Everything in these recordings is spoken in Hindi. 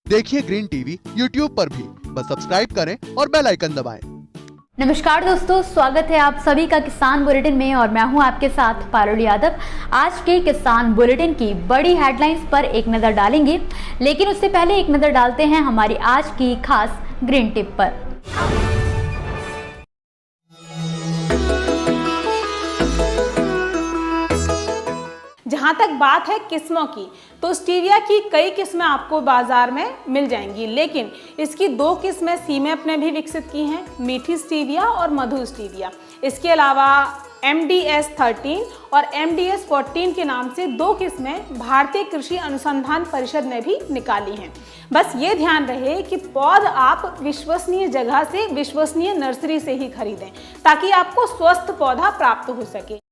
देखिए ग्रीन टीवी यूट्यूब पर भी, बस सब्सक्राइब करें और बेल आइकन दबाएं। नमस्कार दोस्तों, स्वागत है आप सभी का किसान बुलेटिन में और मैं हूं आपके साथ पारुल यादव। आज के किसान बुलेटिन की बड़ी हेडलाइंस पर एक नजर डालेंगे, लेकिन उससे पहले एक नजर डालते हैं हमारी आज की खास ग्रीन टिप पर। जहाँ तक बात है किस्मों की, तो स्टीविया की कई किस्में आपको बाजार में मिल जाएंगी, लेकिन इसकी दो किस्में सीमेप ने भी विकसित की हैं, मीठी स्टीविया और मधु स्टीविया। इसके अलावा MDS 13 और MDS 14 के नाम से दो किस्में भारतीय कृषि अनुसंधान परिषद ने भी निकाली हैं। बस ये ध्यान रहे कि पौध आप विश्वसनीय जगह से, विश्वसनीय नर्सरी से ही खरीदें, ताकि आपको स्वस्थ पौधा प्राप्त हो सके।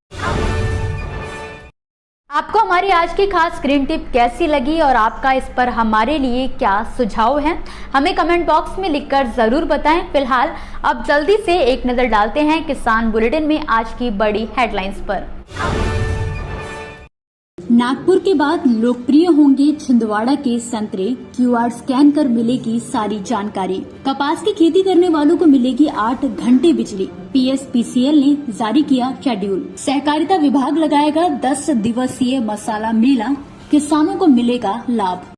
आपको हमारी आज की खास ग्रीन टिप कैसी लगी और आपका इस पर हमारे लिए क्या सुझाव है, हमें कमेंट बॉक्स में लिखकर जरूर बताएं। फिलहाल अब जल्दी से एक नजर डालते हैं किसान बुलेटिन में आज की बड़ी हेडलाइंस पर। नागपुर के बाद लोकप्रिय होंगे छिंदवाड़ा के संतरे, QR स्कैन कर मिलेगी सारी जानकारी। कपास की खेती करने वालों को मिलेगी 8 घंटे बिजली। PSPCL ने जारी किया शेड्यूल। सहकारिता विभाग लगाएगा 10 दिवसीय मसाला मेला, किसानों को मिलेगा लाभ।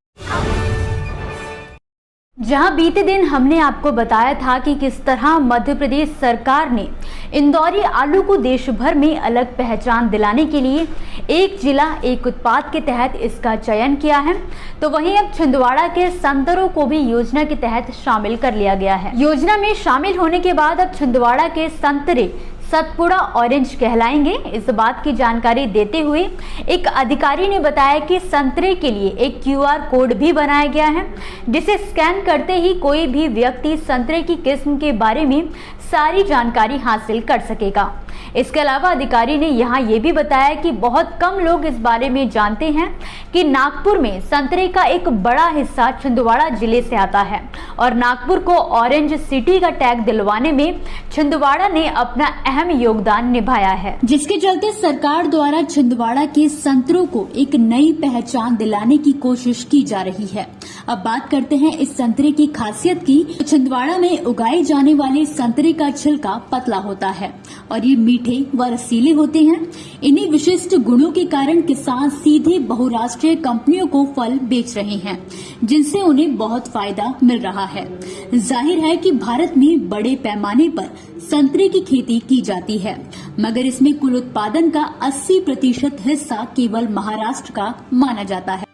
जहां बीते दिन हमने आपको बताया था कि किस तरह मध्य प्रदेश सरकार ने इंदौरी आलू को देश भर में अलग पहचान दिलाने के लिए एक जिला एक उत्पाद के तहत इसका चयन किया है, तो वहीं अब छिंदवाड़ा के संतरों को भी योजना के तहत शामिल कर लिया गया है। योजना में शामिल होने के बाद अब छिंदवाड़ा के संतरे सतपुड़ा ऑरेंज कहलाएंगे। इस बात की जानकारी देते हुए एक अधिकारी ने बताया कि संतरे के लिए एक QR कोड भी बनाया गया है, जिसे स्कैन करते ही कोई भी व्यक्ति संतरे की किस्म के बारे में सारी जानकारी हासिल कर सकेगा। इसके अलावा अधिकारी ने यहाँ ये भी बताया कि बहुत कम लोग इस बारे में जानते हैं कि नागपुर में संतरे का एक बड़ा हिस्सा छिंदवाड़ा जिले से आता है और नागपुर को ऑरेंज सिटी का टैग दिलवाने में छिंदवाड़ा ने अपना अहम योगदान निभाया है, जिसके चलते सरकार द्वारा छिंदवाड़ा के संतरों को एक नई पहचान दिलाने की कोशिश की जा रही है। अब बात करते हैं इस संतरे की खासियत की। छिंदवाड़ा में उगाए जाने वाले संतरे का छिलका पतला होता है और ये मीठे व रसीले होते हैं। इन्हीं विशिष्ट गुणों के कारण किसान सीधे बहुराष्ट्रीय कंपनियों को फल बेच रहे हैं, जिनसे उन्हें बहुत फायदा मिल रहा है। जाहिर है कि भारत में बड़े पैमाने पर संतरे की खेती की जाती है, मगर इसमें कुल उत्पादन का 80% हिस्सा केवल महाराष्ट्र का माना जाता है।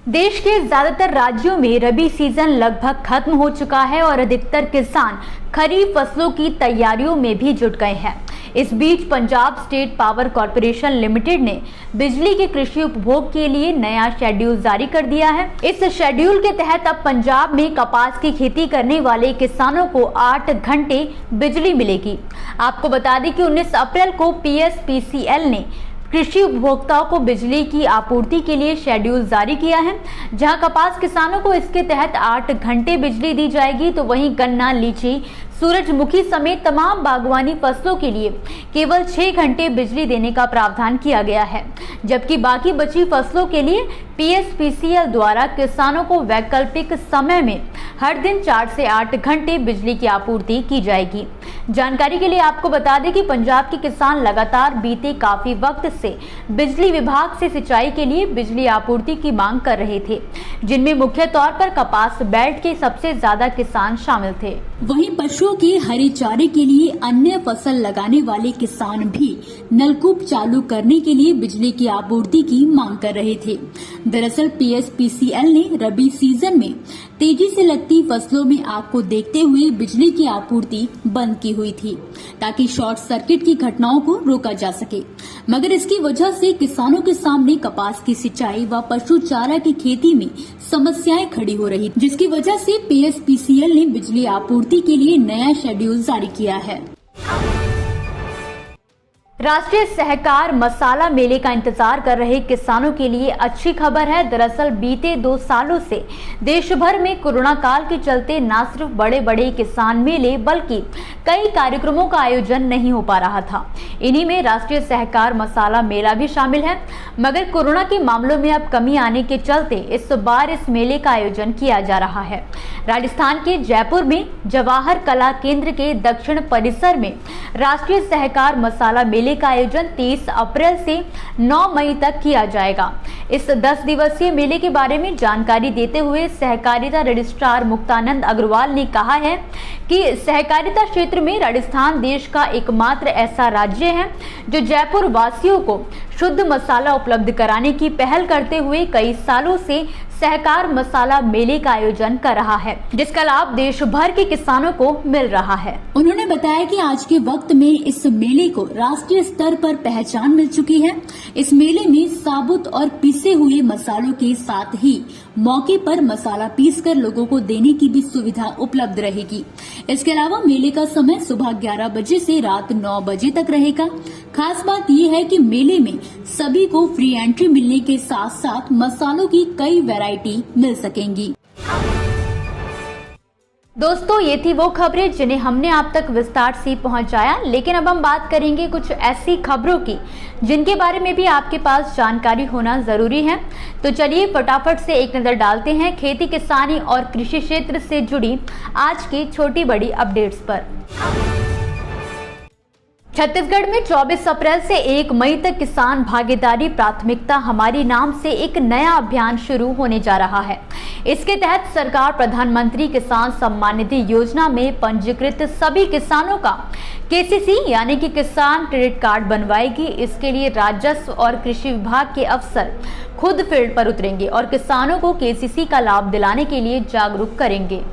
देश के ज्यादातर राज्यों में रबी सीजन लगभग खत्म हो चुका है और अधिकतर किसान खरीफ फसलों की तैयारियों में भी जुट गए हैं। इस बीच Punjab state power corporation limited ने बिजली के कृषि उपभोग के लिए नया शेड्यूल जारी कर दिया है। इस शेड्यूल के तहत अब पंजाब में कपास की खेती करने वाले किसानों को 8 घंटे बिजली मिलेगी। आपको बता दें कि 19 अप्रैल को PSPCL ने कृषि उपभोक्ताओं को बिजली की आपूर्ति के लिए शेड्यूल जारी किया है, जहां कपास किसानों को इसके तहत 8 घंटे बिजली दी जाएगी, तो वहीं गन्ना, लीची, सूरजमुखी समेत तमाम बागवानी फसलों के लिए केवल 6 घंटे बिजली देने का प्रावधान किया गया है, जबकि बाकी बची फसलों के लिए PSPCL द्वारा किसानों को वैकल्पिक समय में हर दिन 4 से 8 घंटे बिजली की आपूर्ति की जाएगी। जानकारी के लिए आपको बता दें कि पंजाब के किसान लगातार बीते काफी वक्त से बिजली विभाग से सिंचाई के लिए बिजली आपूर्ति की मांग कर रहे थे, जिनमें मुख्य तौर पर कपास बेल्ट के सबसे ज्यादा किसान शामिल थे। वहीं पशुओं के हरे चारे के लिए अन्य फसल लगाने वाले किसान भी नलकूप चालू करने के लिए बिजली की आपूर्ति की मांग कर रहे थे। दरअसल PSPCL ने रबी सीजन में तेजी से लगती फसलों में आग को देखते हुए बिजली की आपूर्ति बंद की हुई थी, ताकि शॉर्ट सर्किट की घटनाओं को रोका जा सके। मगर इसकी वजह से किसानों के सामने कपास की सिंचाई व पशु चारा की खेती में समस्याएं खड़ी हो रही, जिसकी वजह से PSPCL ने बिजली आपूर्ति के लिए नया शेड्यूल जारी किया है। राष्ट्रीय सहकार मसाला मेले का इंतजार कर रहे किसानों के लिए अच्छी खबर है। दरअसल बीते 2 सालों से देश भर में कोरोना काल के चलते न सिर्फ बड़े बड़े किसान मेले बल्कि कई कार्यक्रमों का आयोजन नहीं हो पा रहा था। इन्हीं में राष्ट्रीय सहकार मसाला मेला भी शामिल है, मगर कोरोना के मामलों में अब कमी आने के चलते इस बार इस मेले का आयोजन किया जा रहा है। राजस्थान के जयपुर में जवाहर कला केंद्र के दक्षिण परिसर में राष्ट्रीय सहकार मसाला मेले का आयोजन 30 अप्रैल से 9 मई तक किया जाएगा। इस 10 दिवसीय मेले के बारे में जानकारी देते हुए सहकारिता रजिस्ट्रार मुक्तानंद अग्रवाल ने कहा है कि सहकारिता क्षेत्र में राजस्थान देश का एकमात्र ऐसा राज्य है जो जयपुर वासियों को शुद्ध मसाला उपलब्ध कराने की पहल करते हुए कई सालों से सहकार मसाला मेले का आयोजन कर रहा है, जिसका लाभ देश भर के किसानों को मिल रहा है। उन्होंने बताया कि आज के वक्त में इस मेले को राष्ट्रीय स्तर पर पहचान मिल चुकी है। इस मेले में साबुत और पिसे हुए मसालों के साथ ही मौके पर मसाला पीसकर लोगों को देने की भी सुविधा उपलब्ध रहेगी। इसके अलावा मेले का समय सुबह 11 बजे से रात 9 बजे तक रहेगा। खास बात यह है कि मेले में सभी को फ्री एंट्री मिलने के साथ साथ मसालों की कई वैरायटी मिल सकेंगी। दोस्तों, ये थी वो खबरें जिन्हें हमने आप तक विस्तार से पहुंचाया, लेकिन अब हम बात करेंगे कुछ ऐसी खबरों की जिनके बारे में भी आपके पास जानकारी होना जरूरी है। तो चलिए फटाफट से एक नजर डालते हैं खेती किसानी और कृषि क्षेत्र से जुड़ी आज की छोटी बड़ी अपडेट्स पर। छत्तीसगढ़ में 24 अप्रैल से 1 मई तक किसान भागीदारी प्राथमिकता हमारी नाम से एक नया अभियान शुरू होने जा रहा है। इसके तहत सरकार प्रधानमंत्री किसान सम्मान निधि योजना में पंजीकृत सभी किसानों का केसीसी यानी कि किसान क्रेडिट कार्ड बनवाएगी। इसके लिए राजस्व और कृषि विभाग के अफसर खुद फील्ड पर उतरेंगे और किसानों को केसीसी का लाभ दिलाने के लिए जागरूक करेंगे।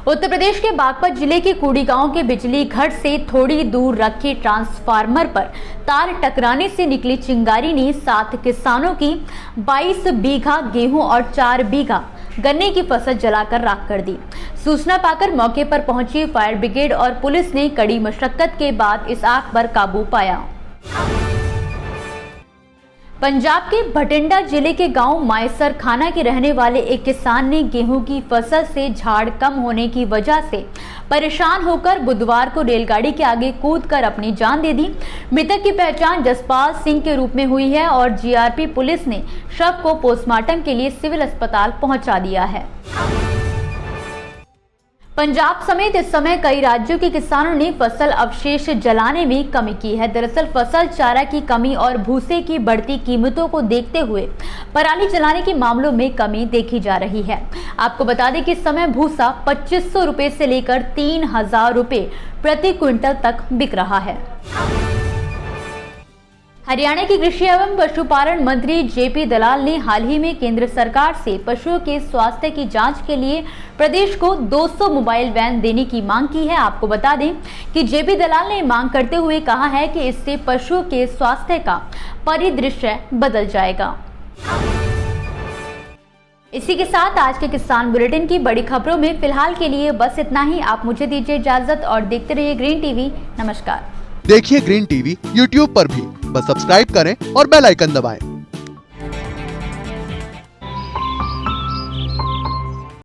उत्तर प्रदेश के बागपत जिले के कुड़ी गांव के बिजली घर से थोड़ी दूर रखे ट्रांसफार्मर पर तार टकराने से निकली चिंगारी ने 7 किसानों की 22 बीघा गेहूं और 4 बीघा गन्ने की फसल जलाकर राख कर दी। सूचना पाकर मौके पर पहुंची फायर ब्रिगेड और पुलिस ने कड़ी मशक्कत के बाद इस आग पर काबू पाया। पंजाब के भटिंडा जिले के गांव मायसर खाना के रहने वाले एक किसान ने गेहूं की फसल से झाड़ कम होने की वजह से परेशान होकर बुधवार को रेलगाड़ी के आगे कूदकर अपनी जान दे दी। मृतक की पहचान जसपाल सिंह के रूप में हुई है और जीआरपी पुलिस ने शव को पोस्टमार्टम के लिए सिविल अस्पताल पहुंचा दिया है। पंजाब समेत इस समय कई राज्यों के किसानों ने फसल अवशेष जलाने में कमी की है। दरअसल फसल चारा की कमी और भूसे की बढ़ती कीमतों को देखते हुए पराली जलाने के मामलों में कमी देखी जा रही है। आपको बता दें कि इस समय भूसा 2500 रुपए से लेकर 3000 रुपए प्रति क्विंटल तक बिक रहा है। हरियाणा के कृषि एवं पशुपालन मंत्री जेपी दलाल ने हाल ही में केंद्र सरकार से पशुओं के स्वास्थ्य की जांच के लिए प्रदेश को 200 मोबाइल वैन देने की मांग की है। आपको बता दें कि जेपी दलाल ने मांग करते हुए कहा है कि इससे पशुओं के स्वास्थ्य का परिदृश्य बदल जाएगा। इसी के साथ आज के किसान बुलेटिन की बड़ी खबरों में फिलहाल के लिए बस इतना ही। आप मुझे दीजिए इजाजत और देखते रहिए ग्रीन टीवी। नमस्कार। देखिए ग्रीन टीवी यूट्यूब पर भी, बस सब्सक्राइब करें और बेल आइकन दबाएं।